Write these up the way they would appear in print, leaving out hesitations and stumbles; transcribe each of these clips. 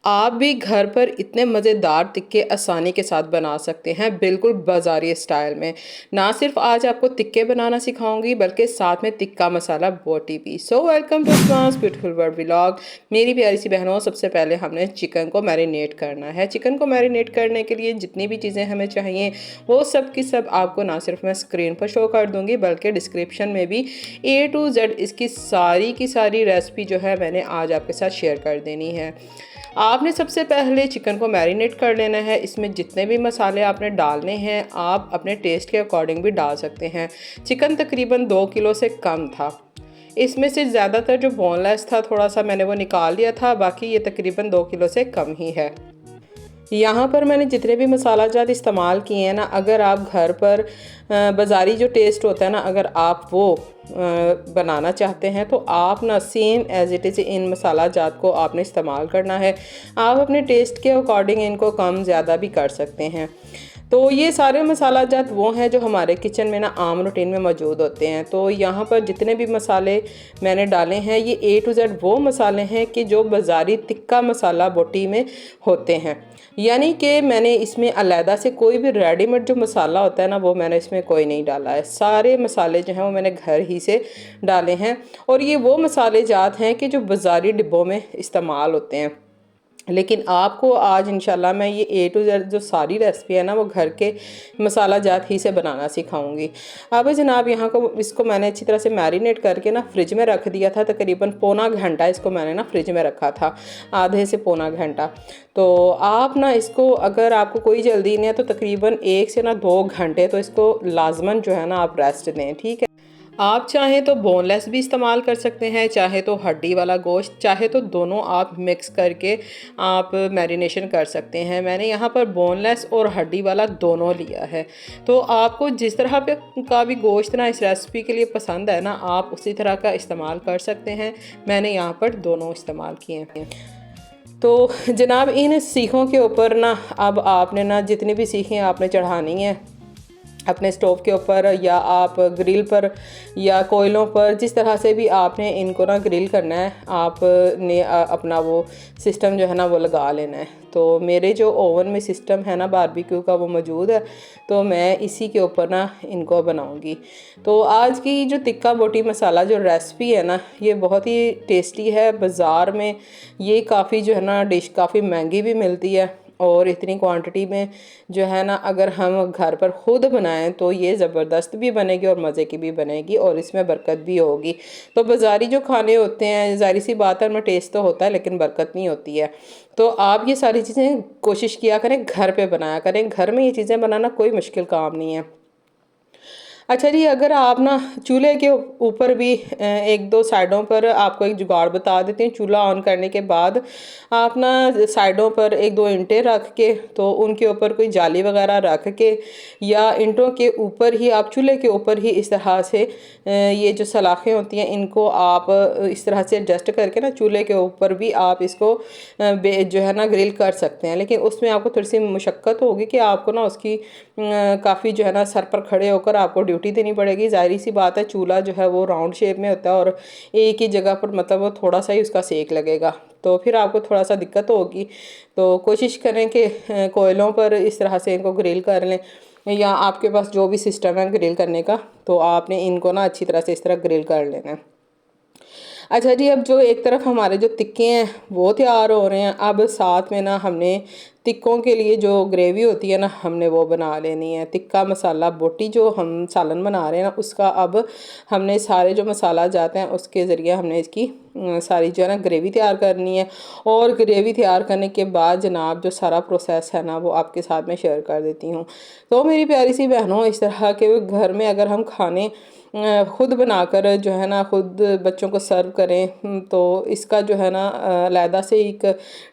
आप भी घर पर इतने मज़ेदार टिक्के आसानी के साथ बना सकते हैं, बिल्कुल बाज़ारी स्टाइल में। ना सिर्फ आज आपको टिक्के बनाना सिखाऊंगी बल्कि साथ में टिक्का मसाला बोटी भी। सो वेलकम टू स्मास ब्यूटीफुल वर्ल्ड व्लॉग। मेरी प्यारी सी बहनों, सबसे पहले हमने चिकन को मैरिनेट करना है। चिकन को मैरिनेट करने के लिए जितनी भी चीज़ें हमें चाहिए वो सब की सब आपको ना सिर्फ मैं स्क्रीन पर शो कर दूँगी बल्कि डिस्क्रिप्शन में भी A to Z इसकी सारी की सारी रेसिपी जो है मैंने आज आपके साथ शेयर कर देनी है। आपने सबसे पहले चिकन को मैरिनेट कर लेना है। इसमें जितने भी मसाले आपने डालने हैं आप अपने टेस्ट के अकॉर्डिंग भी डाल सकते हैं। चिकन तकरीबन 2 किलो से कम था। इसमें से ज़्यादातर जो बोनलेस था थोड़ा सा मैंने वो निकाल लिया था, बाकी ये तकरीबन 2 किलो से कम ही है। यहाँ पर मैंने जितने भी मसाला जात इस्तेमाल किए हैं ना, अगर आप घर पर बाज़ारी जो टेस्ट होता है ना, अगर आप वो बनाना चाहते हैं तो आप ना same as it is in masala जात को आपने इस्तेमाल करना है। आप अपने टेस्ट के अकॉर्डिंग इनको कम ज़्यादा भी कर सकते हैं। तो ये सारे मसाला जात वो हैं जो हमारे किचन में ना आम रूटीन में मौजूद होते हैं। तो यहाँ पर जितने भी मसाले मैंने डाले हैं ये A to Z वो मसाले हैं कि जो बाज़ारी टिक्का मसाला बोटी में होते हैं। यानी कि मैंने इसमें अलहदा से कोई भी रेडीमेड जो मसाला होता है ना वो मैंने इसमें कोई नहीं डाला है। सारे मसाले जो हैं वो मैंने घर ही से डाले हैं और ये वो मसाले जात हैं कि जो बाज़ारी डिब्बों में इस्तेमाल होते हैं। लेकिन आपको आज इंशाल्लाह मैं ये A to Z जो सारी रेसिपी है ना वो घर के मसाला जात ही से बनाना सिखाऊंगी। अब जनाब यहाँ को इसको मैंने अच्छी तरह से मैरिनेट करके ना फ्रिज में रख दिया था। तकरीबन पौना घंटा इसको मैंने ना फ्रिज में रखा था, आधे से पौना घंटा। तो आप ना इसको अगर आपको कोई जल्दी नहीं है तो तकरीबन 1 से 2 घंटे तो इसको लाजमन जो है ना आप रेस्ट दें, ठीक है। आप चाहें तो बोनलेस भी इस्तेमाल कर सकते हैं, चाहे तो हड्डी वाला गोश्त, चाहे तो दोनों आप मिक्स करके आप मैरिनेशन कर सकते हैं। मैंने यहाँ पर बोनलेस और हड्डी वाला दोनों लिया है। तो आपको जिस तरह पे का भी गोश्त ना इस रेसिपी के लिए पसंद है ना, आप उसी तरह का इस्तेमाल कर सकते हैं। मैंने यहाँ पर दोनों इस्तेमाल किए हैं। तो जनाब इन सीखों के ऊपर ना अब आपने ना जितनी भी सीखें आपने चढ़ानी है अपने स्टोव के ऊपर या आप ग्रिल पर या कोयलों पर, जिस तरह से भी आपने इनको ना ग्रिल करना है आपने अपना वो सिस्टम जो है ना वो लगा लेना है। तो मेरे जो ओवन में सिस्टम है ना बारबेक्यू का वो मौजूद है, तो मैं इसी के ऊपर ना इनको बनाऊंगी। तो आज की जो टिक्का बोटी मसाला जो रेसिपी है ना ये बहुत ही टेस्टी है। बाज़ार में ये काफ़ी जो है ना डिश काफ़ी महंगी भी मिलती है और इतनी क्वांटिटी में जो है ना अगर हम घर पर ख़ुद बनाएं तो ये ज़बरदस्त भी बनेगी और मज़े की भी बनेगी और इसमें बरकत भी होगी। तो बाज़ारी जो खाने होते हैं ज़ाहिर सी बात है उनमें टेस्ट तो होता है लेकिन बरकत नहीं होती है। तो आप ये सारी चीज़ें कोशिश किया करें, घर पे बनाया करें। घर में ये चीज़ें बनाना कोई मुश्किल काम नहीं है। अच्छा जी, अगर आप ना चूल्हे के ऊपर भी एक दो साइडों पर आपको एक जुगाड़ बता देते हैं। चूल्हा ऑन करने के बाद आप ना साइडों पर एक दो ईंटें रख के तो उनके ऊपर कोई जाली वगैरह रख के या ईंटों के ऊपर ही आप चूल्हे के ऊपर ही इस तरह से ये जो सलाखें होती हैं इनको आप इस तरह से एडजस्ट करके ना चूल्हे के ऊपर भी आप इसको जो है ना ग्रिल कर सकते हैं। लेकिन उसमें आपको थोड़ी सी मुशक्क़त होगी कि आपको ना उसकी काफ़ी जो है ना सर पर खड़े होकर आपको ड्यूटी देनी पड़ेगी। ज़ाहिर सी बात है चूल्हा जो है वो राउंड शेप में होता है और एक ही जगह पर मतलब वो थोड़ा सा ही उसका सेक लगेगा, तो फिर आपको थोड़ा सा दिक्कत होगी। तो कोशिश करें कि कोयलों पर इस तरह से इनको ग्रिल कर लें या आपके पास जो भी सिस्टम है ग्रिल करने का, तो आपने इनको ना अच्छी तरह से इस तरह ग्रिल कर लेना है। अच्छा जी, अब जो एक तरफ हमारे जो टिक्के हैं वो तैयार हो रहे हैं, अब साथ में ना हमने टिक्कों के लिए जो ग्रेवी होती है ना हमने वो बना लेनी है। टिक्का मसाला बोटी जो हम सालन बना रहे हैं ना उसका अब हमने सारे जो मसाला जाते हैं उसके ज़रिए हमने इसकी सारी जो है ना ग्रेवी तैयार करनी है। और ग्रेवी तैयार करने के बाद जनाब जो सारा प्रोसेस है ना वो आपके साथ में शेयर कर देती हूँ। तो मेरी प्यारी सी बहनों, इस तरह के घर में अगर हम खाने ख़ुद बनाकर जो है ना ख़ुद बच्चों को सर्व करें तो इसका जो है ना अलहदा से एक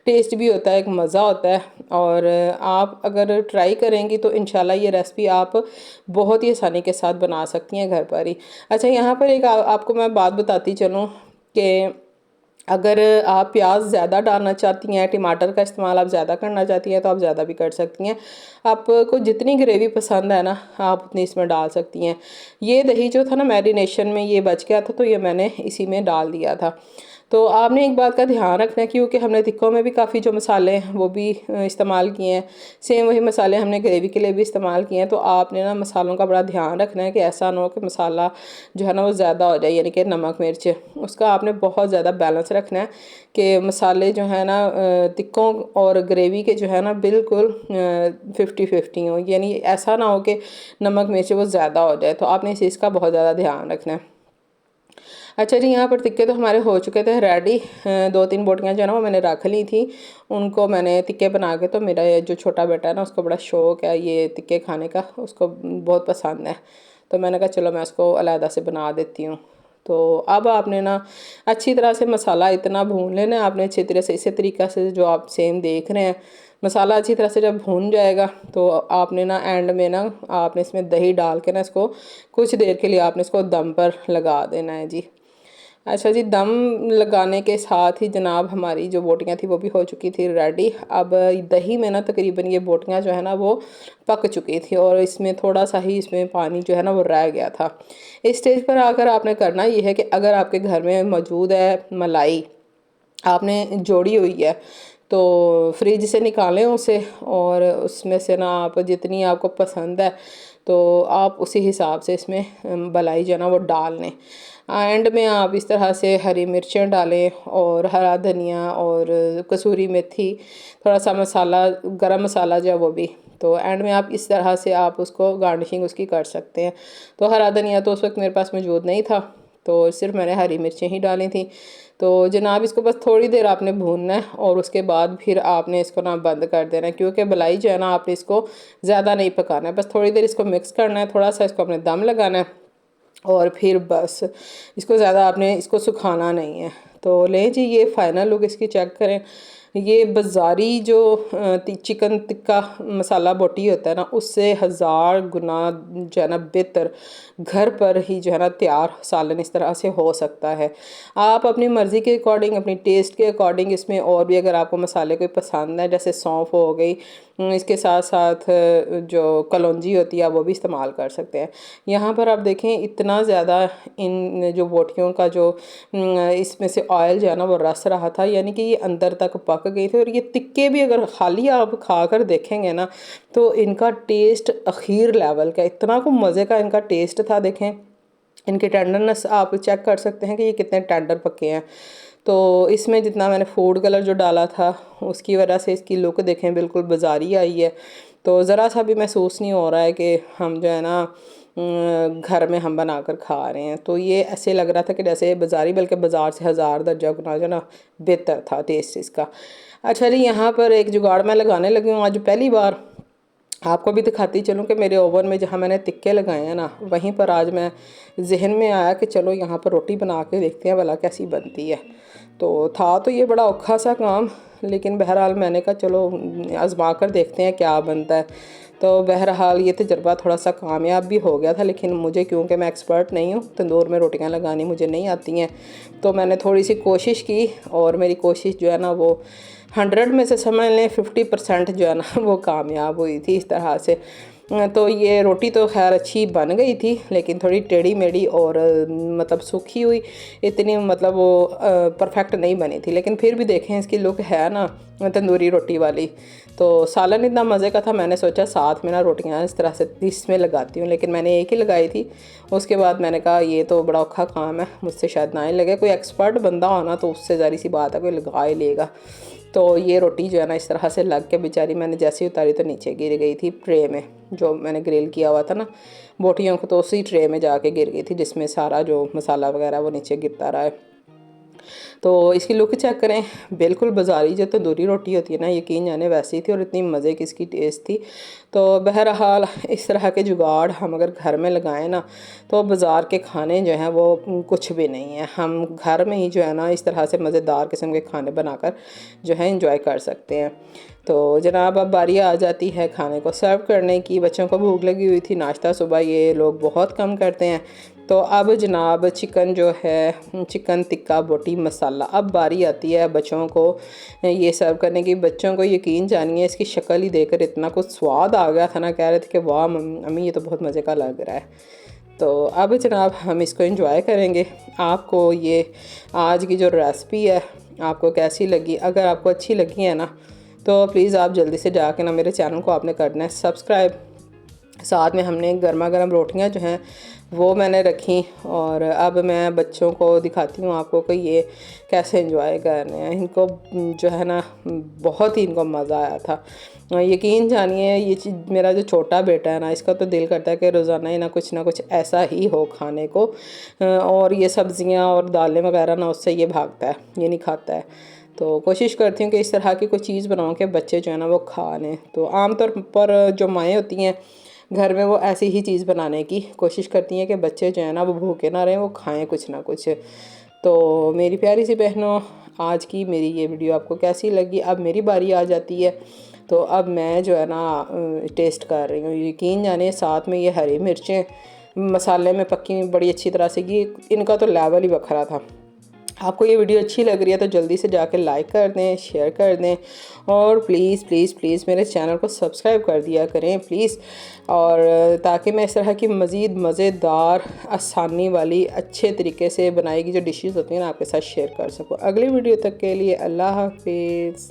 टेस्ट भी होता है, एक मज़ा होता है। और आप अगर ट्राई करेंगी तो इंशाल्लाह ये रेसिपी आप बहुत ही आसानी के साथ बना सकती हैं घर पर ही। अच्छा, यहाँ पर एक आपको मैं बात बताती चलूँ कि अगर आप प्याज ज़्यादा डालना चाहती हैं, टमाटर का इस्तेमाल आप ज़्यादा करना चाहती हैं तो आप ज़्यादा भी कर सकती हैं। आपको जितनी ग्रेवी पसंद है ना आप उतनी इसमें डाल सकती हैं। ये दही जो था ना मैरिनेशन में ये बच गया था तो ये मैंने इसी में डाल दिया था। तो आपने एक बात का ध्यान रखना है, क्योंकि हमने टिक्कों में भी काफ़ी जो मसाले हैं वो भी इस्तेमाल किए हैं, सेम वही मसाले हमने ग्रेवी के लिए भी इस्तेमाल किए हैं। तो आपने ना मसालों का बड़ा ध्यान रखना है कि ऐसा ना हो कि मसाला जो है ना वो ज़्यादा हो जाए, यानी कि नमक मिर्च उसका आपने बहुत ज़्यादा बैलेंस रखना है कि मसाले जो है ना टिक्कों और ग्रेवी के जो है ना बिल्कुल 50-50 हो, यानी ऐसा ना हो कि नमक मिर्च वो ज़्यादा हो जाए। तो आपने इस चीज़ का बहुत ज़्यादा ध्यान रखना है। अच्छा जी, यहाँ पर टिक्के तो हमारे हो चुके थे रेडी। 2-3 बोटियाँ जो है ना वो मैंने रख ली थी, उनको मैंने टिक्के बना के, तो मेरा ये जो छोटा बेटा है ना उसको बड़ा शौक़ है ये टिक्के खाने का, उसको बहुत पसंद है। तो मैंने कहा चलो मैं उसको अलहदा से बना देती हूँ। तो अब आपने ना अच्छी तरह से मसाला इतना भून लेना है आपने अच्छी तरह से, इसी तरीक़े से जो आप सेम देख रहे हैं। मसाला अच्छी तरह से जब भून जाएगा तो आपने ना एंड में ना आपने इसमें दही डाल के ना इसको कुछ देर के लिए आपने इसको दम पर लगा देना है जी। अच्छा जी, दम लगाने के साथ ही जनाब हमारी जो बोटियाँ थी वो भी हो चुकी थी रेडी। अब दही में ना तकरीबन ये बोटियाँ जो है ना वो पक चुकी थी और इसमें थोड़ा सा ही इसमें पानी जो है ना वो रह गया था। इस स्टेज पर आकर आपने करना ये है कि अगर आपके घर में मौजूद है मलाई, आपने जोड़ी हुई है, तो फ्रिज से निकालें उसे और उसमें से ना आप जितनी आपको पसंद है तो आप उसी हिसाब से इसमें मलाई जो है ना वो डाल लें। एंड में आप इस तरह से हरी मिर्चें डालें और हरा धनिया और कसूरी मेथी, थोड़ा सा मसाला, गरम मसाला जो है वो भी। तो एंड में आप इस तरह से आप उसको गार्निशिंग उसकी कर सकते हैं। तो हरा धनिया तो उस वक्त मेरे पास मौजूद नहीं था, तो सिर्फ मैंने हरी मिर्चें ही डाली थी। तो जनाब इसको बस थोड़ी देर आपने भूनना है और उसके बाद फिर आपने इसको ना बंद कर देना है, क्योंकि मलाई जो है ना आपने इसको ज़्यादा नहीं पकाना है, बस थोड़ी देर इसको मिक्स करना है, थोड़ा सा इसको अपने दम लगाना है और फिर बस इसको ज़्यादा आपने इसको सुखाना नहीं है। तो लें जी, ये फ़ाइनल लुक इसकी चेक करें। ये बाज़ारी जो चिकन टिक्का मसाला बोटी होता है ना उससे हज़ार गुना जो है ना बेहतर घर पर ही जो है ना तैयार सालन इस तरह से हो सकता है। आप अपनी मर्ज़ी के अकॉर्डिंग, अपनी टेस्ट के अकॉर्डिंग इसमें और भी अगर आपको मसाले कोई पसंद है, जैसे सौंफ हो गई, इसके साथ साथ जो कलौंजी होती है वो भी इस्तेमाल कर सकते हैं। यहाँ पर आप देखें इतना ज़्यादा इन जो बोटियों का जो इसमें से ऑयल जो है ना वो रस रहा था, यानी कि ये अंदर तक पक गई थी। और ये टिक्के भी अगर खाली आप खा कर देखेंगे ना तो इनका टेस्ट आखिर लेवल का, इतना को मज़े का इनका टेस्ट था। देखें इनकी टेंडरनेस आप चेक कर सकते हैं कि ये कितने टेंडर पके हैं। तो इसमें जितना मैंने फूड कलर जो डाला था उसकी वजह से इसकी लुक देखें बिल्कुल बाज़ारी आई है। तो ज़रा सा भी महसूस नहीं हो रहा है कि हम जो है ना घर में हम बना कर खा रहे हैं। तो ये ऐसे लग रहा था कि जैसे बाज़ारी, बल्कि बाज़ार से हज़ार दर्जा गुना जो ना बेहतर था टेस्ट इसका। अच्छा जी, यहाँ पर एक जुगाड़ मैं लगाने लगी हूँ आज पहली बार, आपको भी दिखाती चलूँ कि मेरे ओवन में जहाँ मैंने टिक्के लगाए हैं ना वहीं पर आज मैं जहन में आया कि चलो यहाँ पर रोटी बना के देखते हैं भला कैसी बनती है। तो था तो ये बड़ा औखा सा काम, लेकिन बहरहाल मैंने कहा चलो आजमा कर देखते हैं क्या बनता है। तो बहरहाल ये तजर्बा थोड़ा सा कामयाब भी हो गया था, लेकिन मुझे, क्योंकि मैं एक्सपर्ट नहीं हूँ, तंदूर में रोटियां लगानी मुझे नहीं आती हैं, तो मैंने थोड़ी सी कोशिश की और मेरी कोशिश जो है ना वो 100 में से समझ लें 50% जो है ना वो कामयाब हुई थी इस तरह से। तो ये रोटी तो खैर अच्छी बन गई थी, लेकिन थोड़ी टेढ़ी मेढ़ी और मतलब सूखी हुई, इतनी मतलब वो परफेक्ट नहीं बनी थी। लेकिन फिर भी देखें इसकी लुक है ना तंदूरी रोटी वाली। तो सालन इतना मज़े का था, मैंने सोचा साथ में ना रोटियां इस तरह से इसमें लगाती हूँ, लेकिन मैंने एक ही लगाई थी। उसके बाद मैंने कहा ये तो बड़ा औखा काम है, मुझसे शायद ना ही लगे, कोई एक्सपर्ट बंदा होना तो उससे ज़ारी सी बात है कोई लगा ही लेगा। तो ये रोटी जो है ना इस तरह से लग के बेचारी मैंने जैसे ही उतारी तो नीचे गिर गई थी ट्रे में, जो मैंने ग्रिल किया हुआ था ना बोटियों को, तो उसी ट्रे में जाके गिर गई थी जिसमें सारा जो मसाला वगैरह वो नीचे गिरता रहा है। तो इसकी लुक चेक करें, बिल्कुल बाज़ारी जो तंदूरी रोटी होती है ना यकीन जाने वैसी थी और इतनी मज़े की इसकी टेस्ट थी। तो बहरहाल इस तरह के जुगाड़ हम अगर घर में लगाएं ना तो बाज़ार के खाने जो हैं वो कुछ भी नहीं है। हम घर में ही जो है ना इस तरह से मज़ेदार किस्म के खाने बनाकर जो है इंजॉय कर सकते हैं। तो जनाब अब बारी आ जाती है खाने को सर्व करने की। बच्चों को भूख लगी हुई थी, नाश्ता सुबह ये लोग बहुत कम करते हैं। तो अब जनाब चिकन जो है, चिकन टिक्का बोटी मसाला, अब बारी आती है बच्चों को ये सर्व करने की। बच्चों को यकीन जानिए इसकी शक्ल ही देखकर इतना कुछ स्वाद आ गया था ना, कह रहे थे कि वाह अम्मी ये तो बहुत मज़े का लग रहा है। तो अब जनाब हम इसको एंजॉय करेंगे। आपको ये आज की जो रेसिपी है आपको कैसी लगी? अगर आपको अच्छी लगी है ना तो प्लीज़ आप जल्दी से जाके ना मेरे चैनल को आपने करना है सब्सक्राइब। साथ में हमने गर्मा गर्म रोटियां जो हैं वो मैंने रखी, और अब मैं बच्चों को दिखाती हूँ आपको कि ये कैसे एंजॉय कर रहे हैं। इनको जो है ना बहुत ही इनको मज़ा आया था। यकीन जानिए ये चीज़, मेरा जो छोटा बेटा है ना इसका तो दिल करता है कि रोज़ाना ही ना कुछ ऐसा ही हो खाने को, और ये सब्ज़ियाँ और दालें वगैरह ना उससे ये भागता है, ये नहीं खाता है। तो कोशिश करती हूँ कि इस तरह की कोई चीज़ बनाऊँ कि बच्चे जो है ना वो खा लें। तो आमतौर पर जो माएँ होती हैं घर में वो ऐसी ही चीज़ बनाने की कोशिश करती हैं कि बच्चे जो है ना वो भूखे ना रहें, वो खाएं कुछ ना कुछ। तो मेरी प्यारी सी बहनों, आज की मेरी ये वीडियो आपको कैसी लगी? अब मेरी बारी आ जाती है, तो अब मैं जो है ना टेस्ट कर रही हूँ। यकीन जाने साथ में ये हरी मिर्चें मसाले में पक्की बड़ी अच्छी तरह से, ये इनका तो लेवल ही बखरा था। आपको ये वीडियो अच्छी लग रही है तो जल्दी से जाकर लाइक कर दें, शेयर कर दें, और प्लीज़ प्लीज़ प्लीज़ मेरे चैनल को सब्सक्राइब कर दिया करें प्लीज़, और ताकि मैं इस तरह की मज़ीद मज़ेदार आसानी वाली अच्छे तरीके से बनाई गई जो डिशेस होती हैं ना आपके साथ शेयर कर सकूँ। अगली वीडियो तक के लिए अल्लाह हाफिज़।